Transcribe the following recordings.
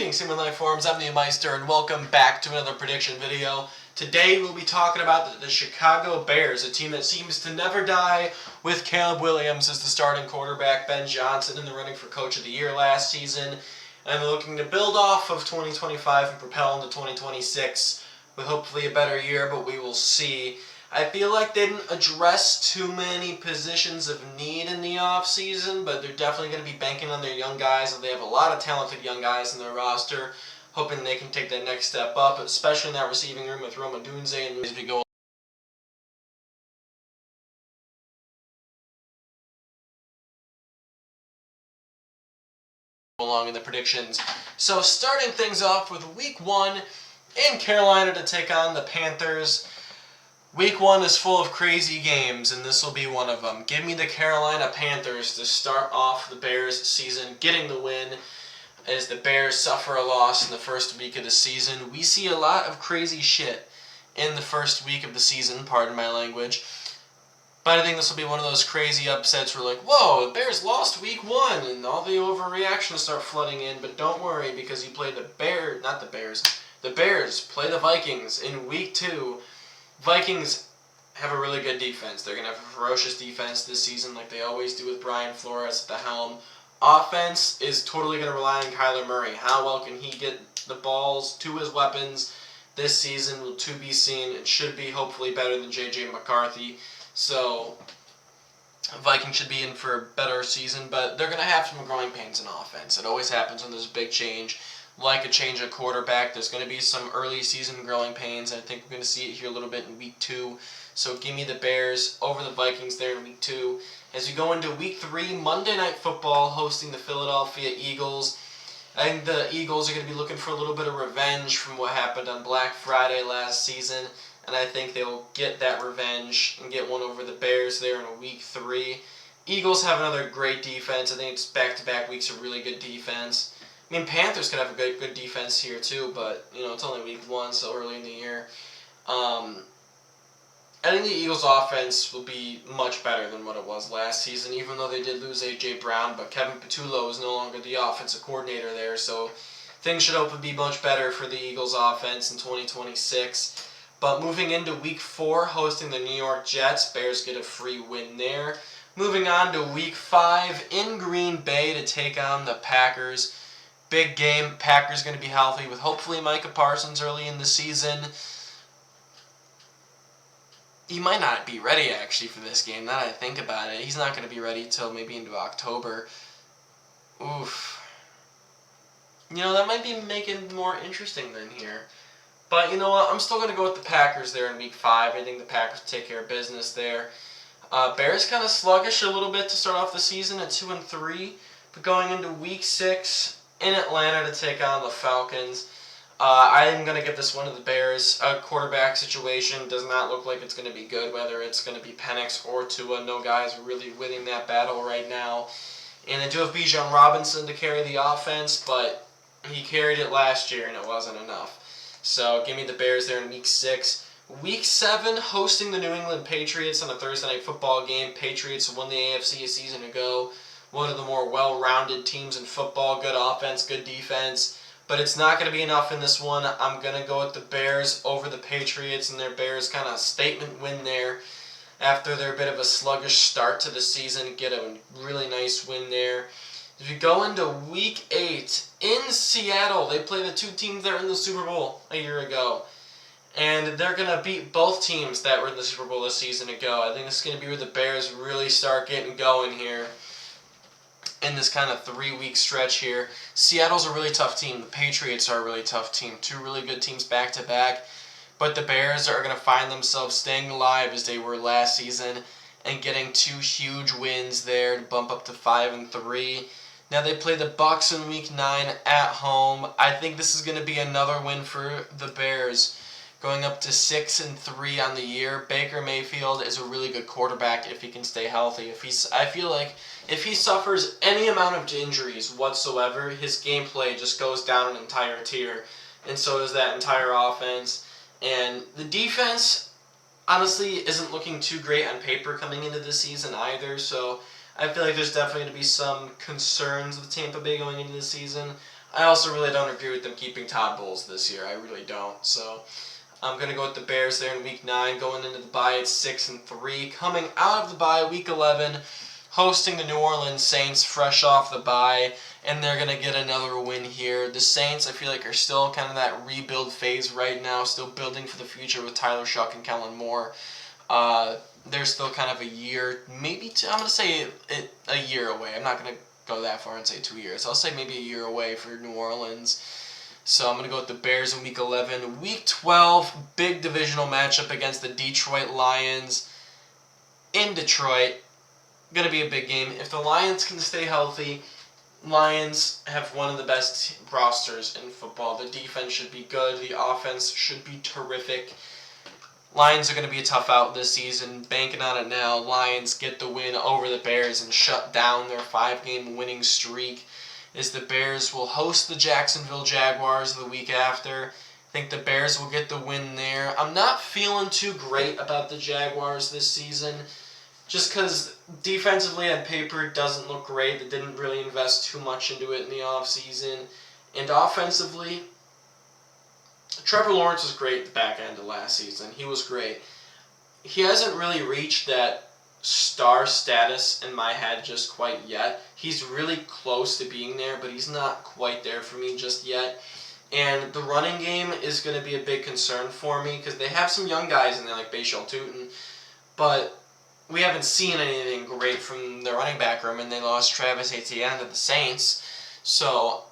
Greetings, Human Life Forums. I'm the Meister, and welcome back to another prediction video. Today we'll be talking about the Chicago Bears, a team that seems to never die, with Caleb Williams as the starting quarterback, Ben Johnson in the running for Coach of the Year last season, and they're looking to build off of 2025 and propel into 2026 with hopefully a better year, but we will see. I feel like they didn't address too many positions of need in the offseason, but they're definitely going to be banking on their young guys, and they have a lot of talented young guys in their roster, hoping they can take that next step up, especially in that receiving room with Roma Dunze and as we go along in the predictions. So starting things off with Week 1 in Carolina to take on the Panthers. Week 1 is full of crazy games, and this will be one of them. Give me the Carolina Panthers to start off the Bears season, getting the win as the Bears suffer a loss in the first week of the season. We see a lot of crazy shit in the first week of the season, pardon my language. But I think this will be one of those crazy upsets where like, whoa, the Bears lost Week 1, and all the overreactions start flooding in. But don't worry, because you play the Bears play the Vikings in Week 2. Vikings have a really good defense. They're going to have a ferocious defense this season like they always do with Brian Flores at the helm. Offense is totally going to rely on Kyler Murray. How well can he get the balls to his weapons this season will to be seen. It should be hopefully better than J.J. McCarthy. So Vikings should be in for a better season, but they're going to have some growing pains in offense. It always happens when there's a big change. Like a change of quarterback, there's going to be some early season growing pains. I think we're going to see it here a little bit in Week 2. So give me the Bears over the Vikings there in Week 2. As we go into Week 3, Monday Night Football hosting the Philadelphia Eagles. I think the Eagles are going to be looking for a little bit of revenge from what happened on Black Friday last season. And I think they'll get that revenge and get one over the Bears there in Week 3. Eagles have another great defense. I think it's back-to-back weeks of really good defense. I mean, Panthers could have a good defense here too, but it's only Week 1, so early in the year. I think the Eagles' offense will be much better than what it was last season, even though they did lose A.J. Brown, but Kevin Patullo is no longer the offensive coordinator there, so things should hopefully be much better for the Eagles' offense in 2026. But moving into Week 4, hosting the New York Jets, Bears get a free win there. Moving on to Week 5 in Green Bay to take on the Packers. Big game. Packers going to be healthy with hopefully Micah Parsons early in the season. He might not be ready actually for this game. Now that I think about it, he's not going to be ready till maybe into October. Oof. That might be making it more interesting than here. But you know what? I'm still going to go with the Packers there in Week 5. I think the Packers take care of business there. Bears kind of sluggish a little bit to start off the season at 2-3. But going into Week 6 in Atlanta to take on the Falcons, I am going to give this one to the Bears. A quarterback situation does not look like it's going to be good, whether it's going to be Penix or Tua. No guys really winning that battle right now. And they do have Bijan Robinson to carry the offense, but he carried it last year and it wasn't enough. So give me the Bears there in Week 6. Week 7, hosting the New England Patriots on a Thursday Night Football game. Patriots won the AFC a season ago. One of the more well-rounded teams in football. Good offense, good defense. But it's not going to be enough in this one. I'm going to go with the Bears over the Patriots, and their Bears kind of statement win there after their bit of a sluggish start to the season. Get a really nice win there. As we go into Week 8 in Seattle, they play the two teams that were in the Super Bowl a year ago. And they're going to beat both teams that were in the Super Bowl a season ago. I think this is going to be where the Bears really start getting going here in this kind of 3-week stretch here. Seattle's a really tough team. The Patriots are a really tough team. Two really good teams back-to-back. But the Bears are going to find themselves staying alive as they were last season and getting 2 huge wins there to bump up to 5-3. Now they play the Bucs in Week 9 at home. I think this is going to be another win for the Bears, going up to 6-3 on the year. Baker Mayfield is a really good quarterback if he can stay healthy. I feel like if he suffers any amount of injuries whatsoever, his gameplay just goes down an entire tier, and so does that entire offense. And the defense, honestly, isn't looking too great on paper coming into this season either, so I feel like there's definitely going to be some concerns with Tampa Bay going into the season. I also really don't agree with them keeping Todd Bowles this year. I really don't. So I'm going to go with the Bears there in Week 9, going into the bye at 6-3. Coming out of the bye, Week 11, hosting the New Orleans Saints fresh off the bye, and they're going to get another win here. The Saints, I feel like, are still kind of that rebuild phase right now, still building for the future with Tyler Shuck and Kellen Moore. They're still kind of a year, maybe two, I'm going to say a year away. I'm not going to go that far and say 2 years. I'll say maybe a year away for New Orleans. So I'm going to go with the Bears in Week 11. Week 12, big divisional matchup against the Detroit Lions in Detroit. Going to be a big game. If the Lions can stay healthy, Lions have one of the best rosters in football. The defense should be good. The offense should be terrific. Lions are going to be a tough out this season. Banking on it now. Lions get the win over the Bears and shut down their 5-game winning streak. As the Bears will host the Jacksonville Jaguars the week after. I think the Bears will get the win there. I'm not feeling too great about the Jaguars this season, just because defensively on paper it doesn't look great. They didn't really invest too much into it in the offseason. And offensively, Trevor Lawrence was great at the back end of last season. He was great. He hasn't really reached that star status in my head just quite yet. He's really close to being there, but he's not quite there for me just yet. And the running game is going to be a big concern for me because they have some young guys in there like Bashal Tutin, but we haven't seen anything great from the running back room, and they lost Travis Etienne to the Saints. So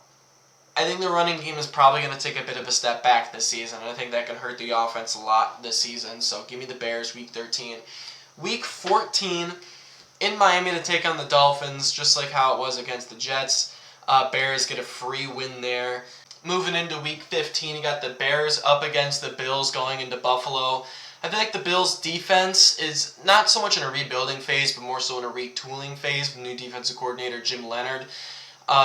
I think the running game is probably going to take a bit of a step back this season, and I think that can hurt the offense a lot this season. So give me the Bears Week 13. Week 14 in Miami to take on the Dolphins, just like how it was against the Jets. Bears get a free win there. Moving into Week 15, you got the Bears up against the Bills going into Buffalo. I feel like the Bills' defense is not so much in a rebuilding phase, but more so in a retooling phase with new defensive coordinator Jim Leonard.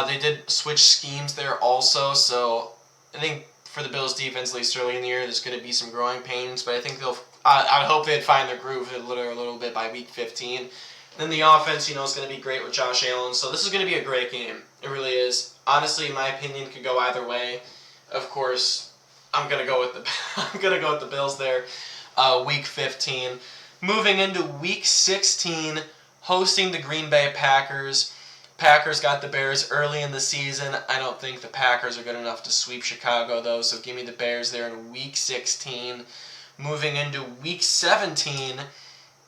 They did switch schemes there also, so I think for the Bills' defense, at least early in the year, there's going to be some growing pains, but I think I hope they'd find their groove a little bit by Week 15. Then the offense, is going to be great with Josh Allen, so this is going to be a great game. It really is. Honestly, in my opinion, could go either way. Of course, I'm going to go with the Bills there. Week 15. Moving into Week 16, hosting the Green Bay Packers. Packers got the Bears early in the season. I don't think the Packers are good enough to sweep Chicago, though, so give me the Bears there in Week 16. Moving into Week 17,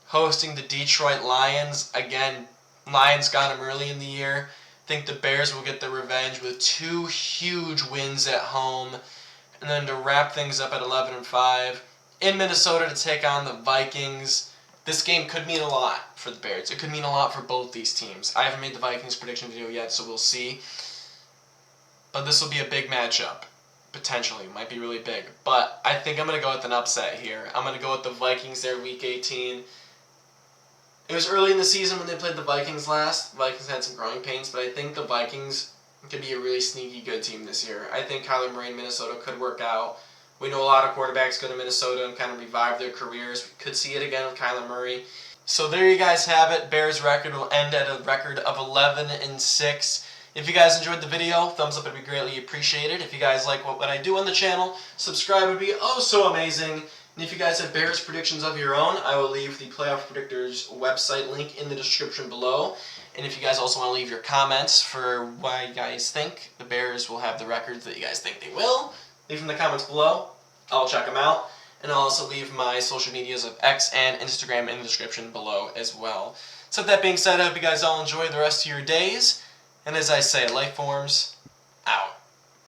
hosting the Detroit Lions. Again, Lions got them early in the year. I think the Bears will get the revenge with 2 huge wins at home. And then to wrap things up at 11-5, in Minnesota to take on the Vikings. This game could mean a lot for the Bears. It could mean a lot for both these teams. I haven't made the Vikings prediction video yet, so we'll see. But this will be a big matchup. Potentially. Might be really big. But I think I'm going to go with an upset here. I'm going to go with the Vikings there Week 18. It was early in the season when they played the Vikings last. The Vikings had some growing pains, but I think the Vikings could be a really sneaky good team this year. I think Kyler Murray in Minnesota could work out. We know a lot of quarterbacks go to Minnesota and kind of revive their careers. We could see it again with Kyler Murray. So there you guys have it. Bears record will end at a record of 11-6. If you guys enjoyed the video, thumbs up would be greatly appreciated. If you guys like what I do on the channel, subscribe would be oh so amazing. And if you guys have Bears predictions of your own, I will leave the Playoff Predictors website link in the description below. And if you guys also want to leave your comments for why you guys think the Bears will have the records that you guys think they will, leave them in the comments below. I'll check them out. And I'll also leave my social medias of X and Instagram in the description below as well. So with that being said, I hope you guys all enjoy the rest of your days. And as I say, life forms out.